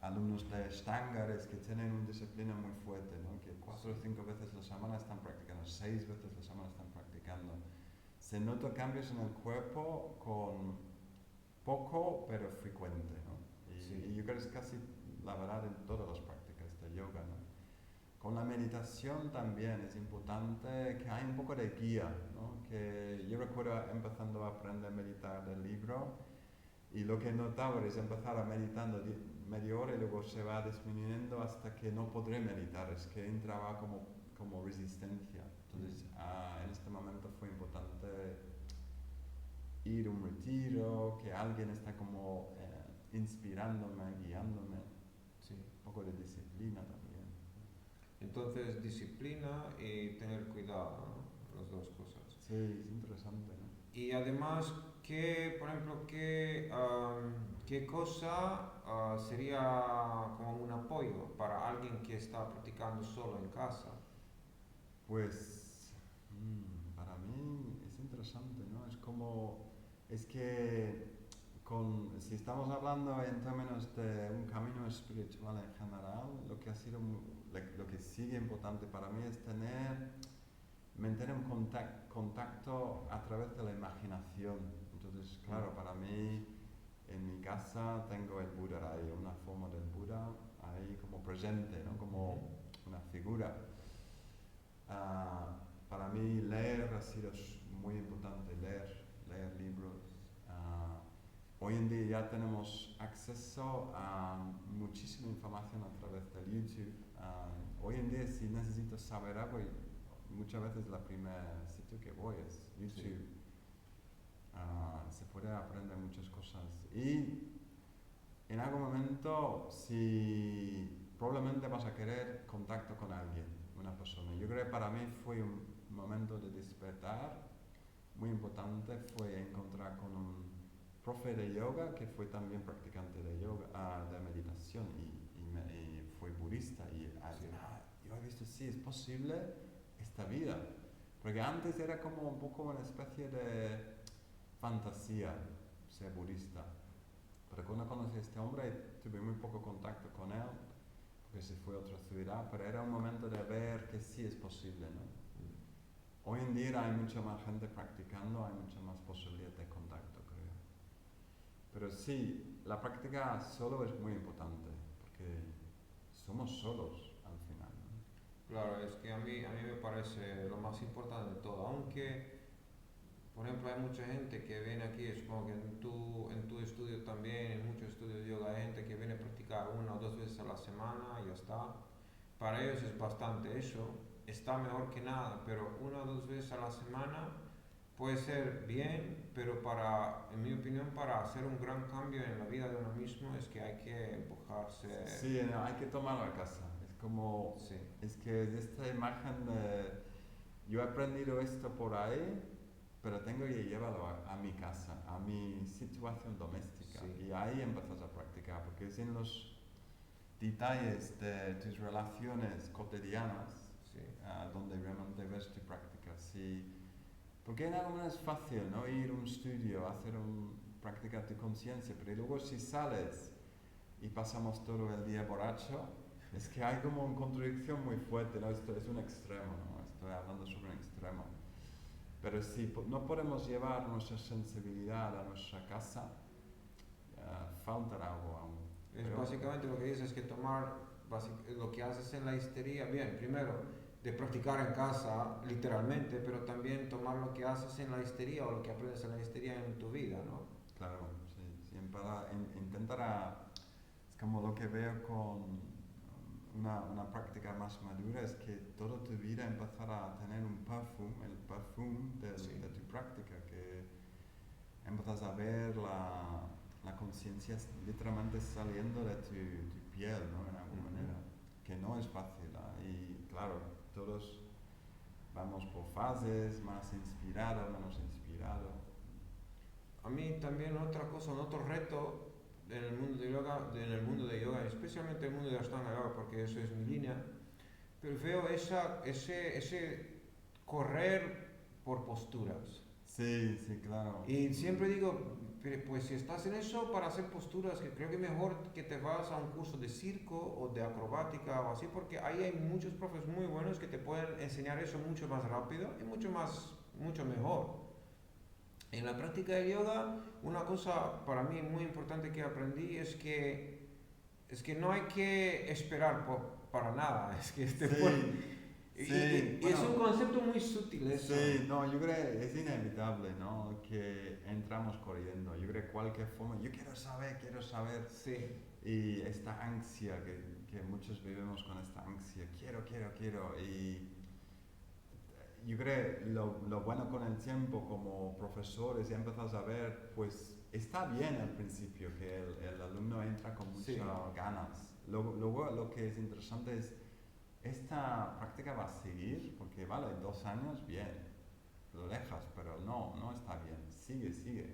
alumnos de Stangard es que tienen una disciplina muy fuerte, ¿no? Que 4 o 5 veces a la semana están practicando, 6 veces a la semana están practicando. Se nota cambios en el cuerpo con poco pero frecuente, ¿no? Y yo creo que es casi la verdad en todas las prácticas de yoga, ¿no? Con la meditación también es importante que hay un poco de guía, ¿no? Que yo recuerdo empezando a aprender a meditar del libro y lo que notaba es empezar a meditando media hora y luego se va disminuyendo hasta que no podré meditar, es que entraba como resistencia. Entonces, en este momento fue importante ir a un retiro, que alguien está como inspirándome, guiándome, Sí. un poco de disciplina también. Entonces, disciplina y tener cuidado, ¿no? Las dos cosas. Sí, es interesante, ¿no? Y además, por ejemplo, qué cosa sería como un apoyo para alguien que está practicando solo en casa? Pues para mí es interesante, ¿no? Es que si estamos hablando en términos de un camino espiritual en general, lo que sigue importante para mí es mantener un contacto a través de la imaginación. Entonces, claro, para mí en mi casa tengo el Buda ahí, una forma del Buda ahí como presente, ¿no? Como una figura. Para mí leer ha sido muy importante, leer libros. Hoy en día ya tenemos acceso a muchísima información a través de YouTube. Hoy en día si necesito saber algo, muchas veces el primer sitio que voy es YouTube. Sí. Se puede aprender muchas cosas. Y en algún momento, si probablemente vas a querer contacto con alguien, una persona. Yo creo que para mí fue un momento de despertar muy importante, fue encontrar con un profe de yoga que fue también practicante de yoga, de meditación y fue budista. Yo he visto, sí, es posible esta vida. Porque antes era como un poco una especie de fantasía ser budista. Pero cuando conocí a este hombre tuve muy poco contacto con él, porque se fue a otra ciudad, pero era un momento de ver que sí es posible, ¿no? hoy en día hay mucha más gente practicando, hay mucha más posibilidad de contacto, creo. Pero sí, la práctica solo es muy importante, porque somos solos al final, ¿no? Claro, es que a mí me parece lo más importante de todo, aunque, por ejemplo, hay mucha gente que viene aquí, supongo que en tu estudio también, en muchos estudios de yoga, hay gente que viene a practicar 1 o 2 veces a la semana y ya está. Para ellos es bastante eso, está mejor que nada, pero 1 o 2 veces a la semana puede ser bien, pero en mi opinión, para hacer un gran cambio en la vida de uno mismo es que hay que empujarse. Sí, no, hay que tomarlo a casa. Es como, Sí, es que es esta imagen de, yo he aprendido esto por ahí, pero tengo que llevarlo a mi casa, a mi situación doméstica. sí, Y ahí empiezas a practicar, porque es en los detalles de tus relaciones cotidianas sí, donde realmente ves tu práctica. Sí, porque en alguna es fácil, ¿no? Ir a un estudio, practicar tu conciencia, pero luego si sales y pasamos todo el día borracho, es que hay como una contradicción muy fuerte, ¿no? Esto es un extremo, ¿no? Estoy hablando sobre un extremo. Pero si no podemos llevar nuestra sensibilidad a nuestra casa, falta algo aún. es Pero, básicamente lo que dices, que tomar lo que haces en la histeria, bien, primero de practicar en casa, literalmente, pero también tomar lo que haces en la histeria o lo que aprendes en la histeria en tu vida, ¿no? claro, sí, siempre intentar es como lo que veo con una práctica más madura, es que toda tu vida empezará a tener un perfume, el perfume Sí. de tu práctica, que empiezas a ver la conciencia literalmente saliendo de tu piel, ¿no? En alguna manera, que no es fácil. Y claro, todos vamos por fases, más inspirado, menos inspirado. A mí también otra cosa, un otro reto en el mundo de yoga, especialmente el mundo de Ashtanga Yoga, porque eso es mi línea, pero veo ese correr por posturas. Sí, sí, claro. Y siempre digo, pues si estás en eso para hacer posturas, que creo que mejor que te vas a un curso de circo o de acrobática o así, porque ahí hay muchos profes muy buenos que te pueden enseñar eso mucho más rápido y mucho mejor. En la práctica del yoga, una cosa para mí muy importante que aprendí es que no hay que esperar para nada, es que Sí, sí, y es un bueno, concepto muy sutil eso. sí, no, yo creo que es inevitable, ¿no? Que entramos corriendo. Yo creo que cualquier forma, yo quiero saber. Sí, Y esta ansia que muchos vivimos con esta ansia, quiero. Y yo creo lo bueno con el tiempo como profesores, ya empezás a ver, pues está bien al principio que el alumno entra con muchas sí, ganas. Luego lo que es interesante es, esta práctica va a seguir, porque vale, 2 años, bien, lo dejas, pero no está bien, sigue,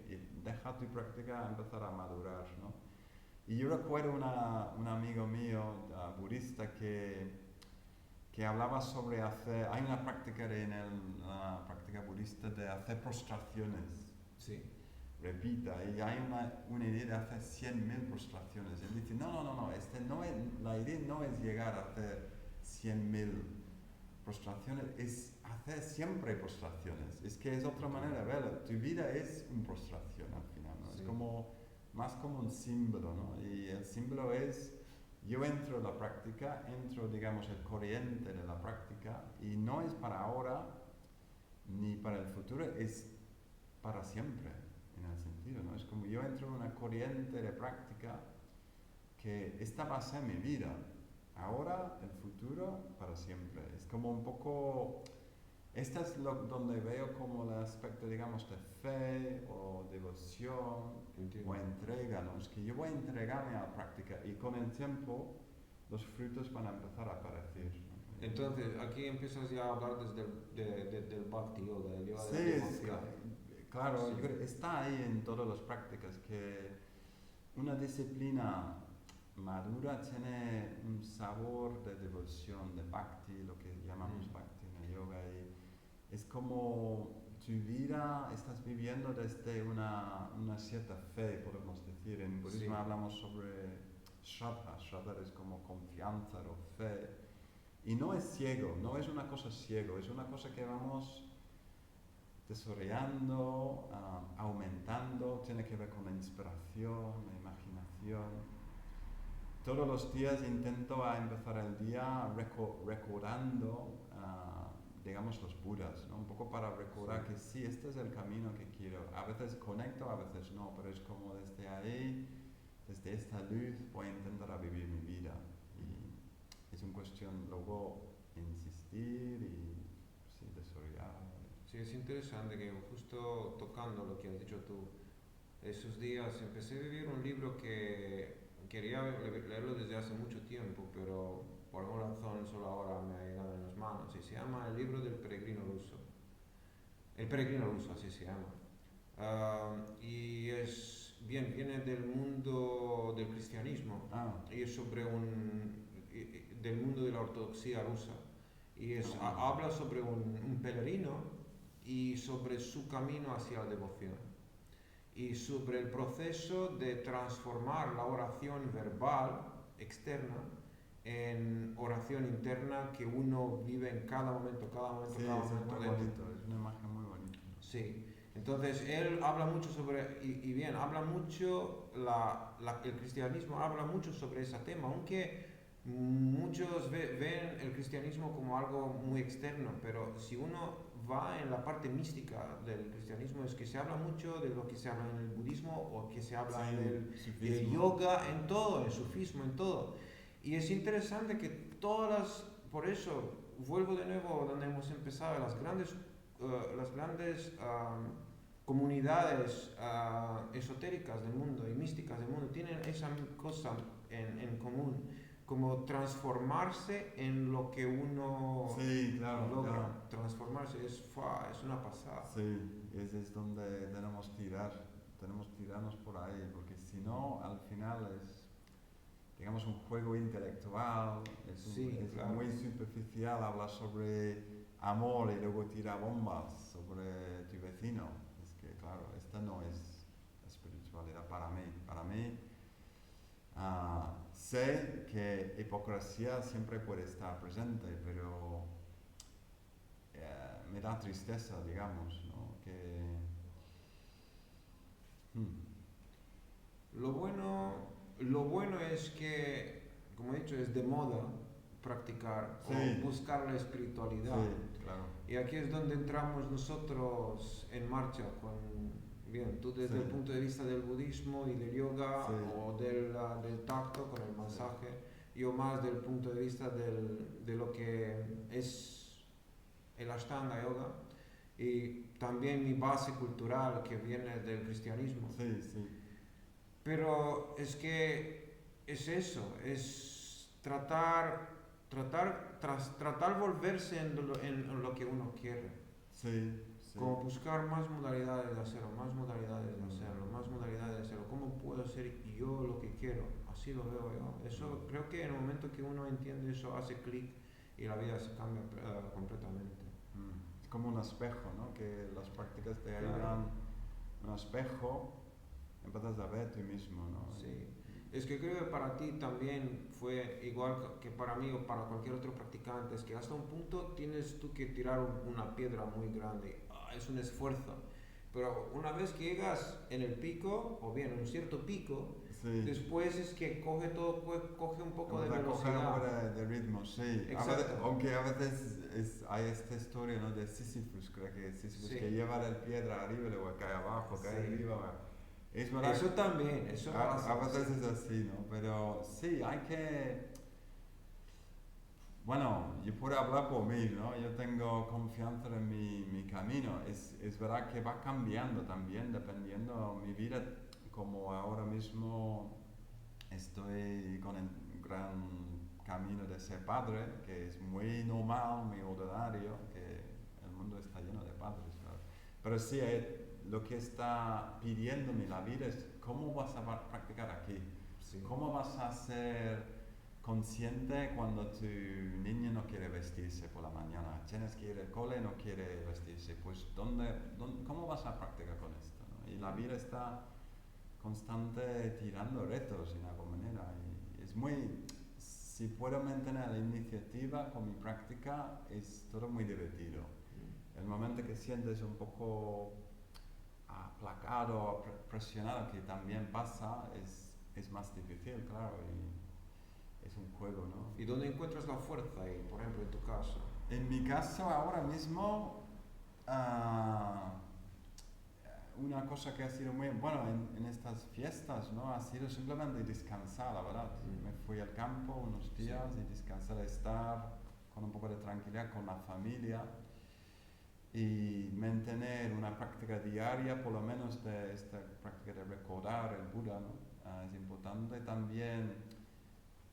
y deja tu práctica empezar a madurar, ¿no? Y yo recuerdo un amigo mío, budista, que hablaba sobre hacer, hay una práctica la práctica budista de hacer prostraciones, sí. repita, y hay una idea de hacer 100.000 prostraciones. Él dice, no, la idea no es llegar a hacer 100.000 prostraciones, es hacer siempre prostraciones. Es que es otra manera de verlo, tu vida es una prostración al final, ¿no? Sí. Es como, más como un símbolo, ¿no? Y el símbolo es, yo entro en la práctica, digamos, el corriente de la práctica, y no es para ahora ni para el futuro, es para siempre, en el sentido, ¿no? Es como yo entro en una corriente de práctica que esta va a ser mi vida, ahora, el futuro, para siempre. Es como un poco, esta es donde veo como el aspecto, digamos, de fe o devoción. Entiendo. O entrega, ¿no? Es que yo voy a entregarme a la práctica y con el tiempo los frutos van a empezar a aparecer, ¿no? Entonces, aquí empiezas ya a hablar desde del Bhakti Yoga, del yoga Sí, de la es, devoción. claro, Sí. yo creo que está ahí en todas las prácticas que una disciplina madura tiene un sabor de devoción, de bhakti, lo que llamamos bhakti en el yoga, y es como tu vida estás viviendo desde una cierta fe, podemos decir. En budismo Sí. hablamos sobre Shraddha. Shraddha es como confianza o fe. Y no es ciego, no es una cosa ciego, es una cosa que vamos desarrollando, aumentando, tiene que ver con la inspiración, la imaginación. Todos los días intento empezar el día recordando, digamos, los Budas, ¿no? Un poco para recordar que sí, este es el camino que quiero. A veces conecto, a veces no, pero es como desde ahí, desde esta luz, voy a intentar a vivir mi vida. Y es una cuestión luego insistir y sí, desarrollar. Sí, es interesante que justo tocando lo que has dicho tú, esos días empecé a vivir un libro que quería leerlo desde hace mucho tiempo, pero por alguna razón solo ahora me ha llegado en las manos, y se llama El libro del peregrino ruso. El peregrino ruso, así se llama. Y es bien, viene del mundo del cristianismo y es sobre del mundo de la ortodoxia rusa. Y habla sobre un peregrino y sobre su camino hacia la devoción y sobre el proceso de transformar la oración verbal externa en oración interna que uno vive en cada momento, Sí, cada momento es muy dentro. bonito, es una imagen muy bonita. Sí, entonces él habla mucho sobre, y bien, habla mucho, el cristianismo habla mucho sobre ese tema, aunque muchos ven el cristianismo como algo muy externo, pero si uno va en la parte mística del cristianismo es que se habla mucho de lo que se habla en el budismo o que se habla Sí, en el sufismo. yoga, en todo, en sufismo, en todo. Y es interesante que por eso vuelvo de nuevo donde hemos empezado, las grandes comunidades esotéricas del mundo y místicas del mundo tienen esa cosa en común, como transformarse en lo que uno Sí, claro, logra. claro. Transformarse es una pasada. Sí, ese es donde tenemos tirarnos por ahí, porque si no, al final es, digamos, un juego intelectual, Sí, es claro. muy superficial, hablar sobre amor y luego tira bombas sobre tu vecino. Es que, claro, esta no es espiritualidad para mí. Para mí, sé que hipocresía siempre puede estar presente, pero me da tristeza, digamos, ¿no? Lo bueno, lo bueno es que, como he dicho, es de moda practicar Sí. o buscar la espiritualidad. Sí, claro. Y aquí es donde entramos nosotros en marcha bien, tú desde el punto de vista del budismo y del yoga o del tacto con el masaje, yo más del punto de vista de lo que es el Ashtanga Yoga y también mi base cultural que viene del cristianismo. Sí, sí. Pero es que es eso, es tratar volverse en lo que uno quiere. Sí, sí. Como buscar más modalidades de hacerlo, más modalidades de hacerlo, más modalidades de hacerlo. ¿Cómo puedo hacer yo lo que quiero? Así lo veo yo. Eso creo que en el momento que uno entiende eso hace clic y la vida se cambia completamente. Es como un espejo, ¿no? Que las prácticas te Claro. ayudan un espejo, empiezas a ver tú mismo, ¿no? Sí. Es que creo que para ti también fue igual que para mí o para cualquier otro practicante, es que hasta un punto tienes tú que tirar una piedra muy grande, es un esfuerzo, pero una vez que llegas en el pico, o bien en un cierto pico, Sí. después es que coge un poco de Empieza a coger velocidad. un poco de ritmo, sí. Exacto. Aunque a veces hay esta historia, ¿no? De Sísifus, creo que Sísifus Sí. que lleva la piedra arriba y luego cae abajo, cae Sí. arriba. Es verdad. Eso también, eso pasa. A veces es así, ¿no? Pero sí, hay que... Bueno, yo puedo hablar por mí, ¿no? Yo tengo confianza en mi camino. Es verdad que va cambiando también, dependiendo mi vida, como ahora mismo estoy con el gran camino de ser padre, que es muy normal, muy ordinario, que el mundo está lleno de padres, ¿no? Pero sí, lo que está pidiéndome la vida es cómo vas a practicar aquí, Sí. cómo vas a ser consciente cuando tu niño no quiere vestirse por la mañana, tienes que ir al cole y no quiere vestirse, pues ¿cómo vas a practicar con esto, ¿no? Y la vida está constante tirando retos en alguna manera y es muy, si puedo mantener la iniciativa con mi práctica es todo muy divertido, El momento que sientes un poco aplacado, presionado, que también pasa, es más difícil, claro, y es un juego, ¿no? ¿Y dónde encuentras la fuerza ahí, por ejemplo, en tu caso? En mi caso, ahora mismo, ah, una cosa que ha sido muy bueno en estas fiestas, ¿no? Ha sido simplemente descansar, la verdad. Mm. Me fui al campo unos días y descansar, estar con un poco de tranquilidad con la familia y mantener una práctica diaria, por lo menos de esta práctica de recordar el Buda, ¿no? Es importante también,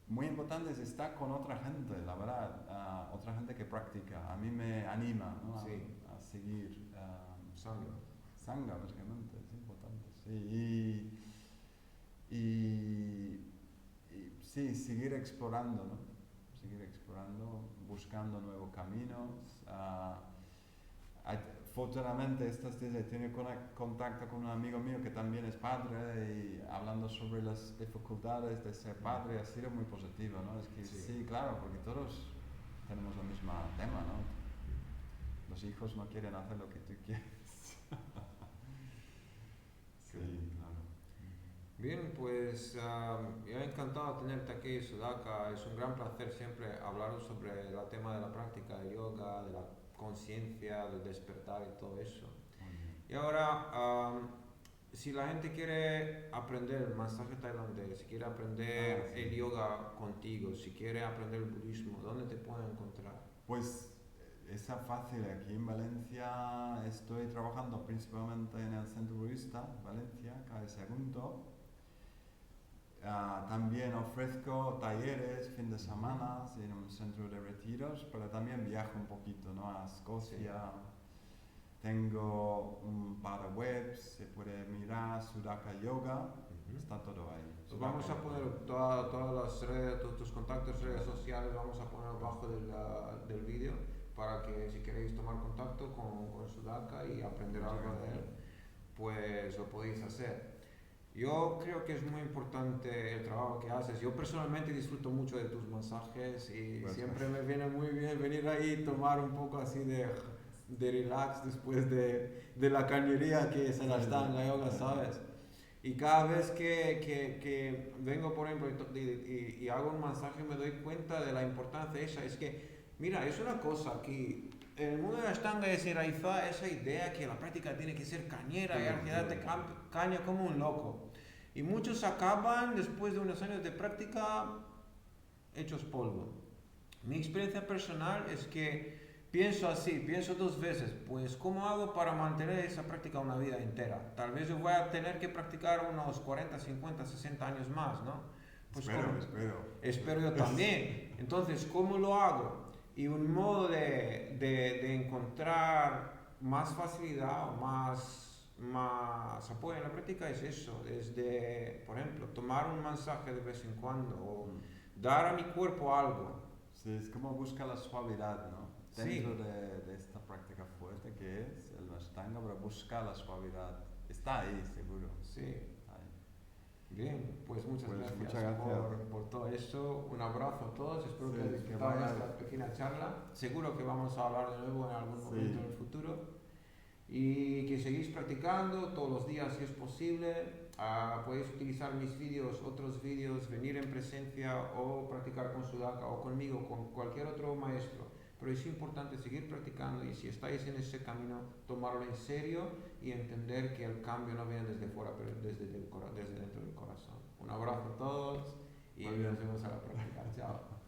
muy importante es estar con otra gente, la verdad, otra gente que practica. A mí me anima, ¿no? Sí. A seguir. Sangha. Sangha, básicamente, es importante. Sí. Y sí, seguir explorando, ¿no? Seguir explorando, buscando nuevos caminos. Afortunadamente estos días he tenido contacto con un amigo mío que también es padre y hablando sobre las dificultades de ser padre ha sido muy positivo, ¿no? Es que sí, claro, porque todos tenemos el mismo tema, ¿no? Los hijos no quieren hacer lo que tú quieres. Sí, claro. Bien, pues yo he encantado tenerte aquí, Sudhaka. Es un gran placer siempre hablar sobre el tema de la práctica de yoga, de la conciencia, del despertar y todo eso. Muy bien. Y ahora, si la gente quiere aprender el masaje tailandés, si quiere aprender Sí. el yoga contigo, si quiere aprender el budismo, ¿dónde te pueden encontrar? Pues es fácil, aquí en Valencia estoy trabajando principalmente en el Centro Budista, Valencia, cada segundo. También ofrezco talleres, fin de semana, en un centro de retiros, pero también viajo un poquito, ¿no? A Escocia. Tengo un par de webs, se puede mirar, Sudhaka Yoga, está todo ahí. Pues vamos a poner todas las redes, todos tus contactos, redes sociales, vamos a poner abajo del vídeo para que si queréis tomar contacto con Sudhaka y aprender algo de él, pues lo podéis hacer. Yo creo que es muy importante el trabajo que haces. Yo personalmente disfruto mucho de tus masajes y siempre me viene muy bien venir ahí y tomar un poco así de relax después de la cañería que es el Ashtanga Yoga, ¿sabes? Y cada vez que vengo, por ejemplo, y hago un masaje, me doy cuenta de la importancia de esa. Es que, mira, es una cosa aquí. En el mundo de la Ashtanga es enraizada esa idea que la práctica tiene que ser cañera y hay que darte caña como un loco. Y muchos acaban, después de unos años de práctica, hechos polvo. Mi experiencia personal es que pienso así, pienso dos veces, pues ¿cómo hago para mantener esa práctica una vida entera? Tal vez yo voy a tener que practicar unos 40, 50, 60 años más, ¿no? Pues espero yo también. Entonces, ¿cómo lo hago? Y un modo de encontrar más facilidad o más apoyo en la práctica es eso, es de, por ejemplo, tomar un masaje de vez en cuando o dar a mi cuerpo algo. Sí, es como buscar la suavidad, ¿no? Dentro de esta práctica fuerte que es el Ashtanga, pero buscar la suavidad. Está ahí, seguro. Sí. Está ahí. Bien, pues muchas Muchas gracias gracias. por todo eso. Un abrazo a todos. Espero que Sí, disfrutado de esta pequeña charla. Seguro que vamos a hablar de nuevo en algún momento en el futuro. Y que seguís practicando todos los días si es posible. Podéis utilizar mis vídeos, otros vídeos, venir en presencia o practicar con Sudhaka o conmigo, con cualquier otro maestro. Pero es importante seguir practicando y si estáis en ese camino, tomarlo en serio y entender que el cambio no viene desde fuera, pero desde dentro del corazón. Un abrazo a todos y nos vemos a la próxima. Chao.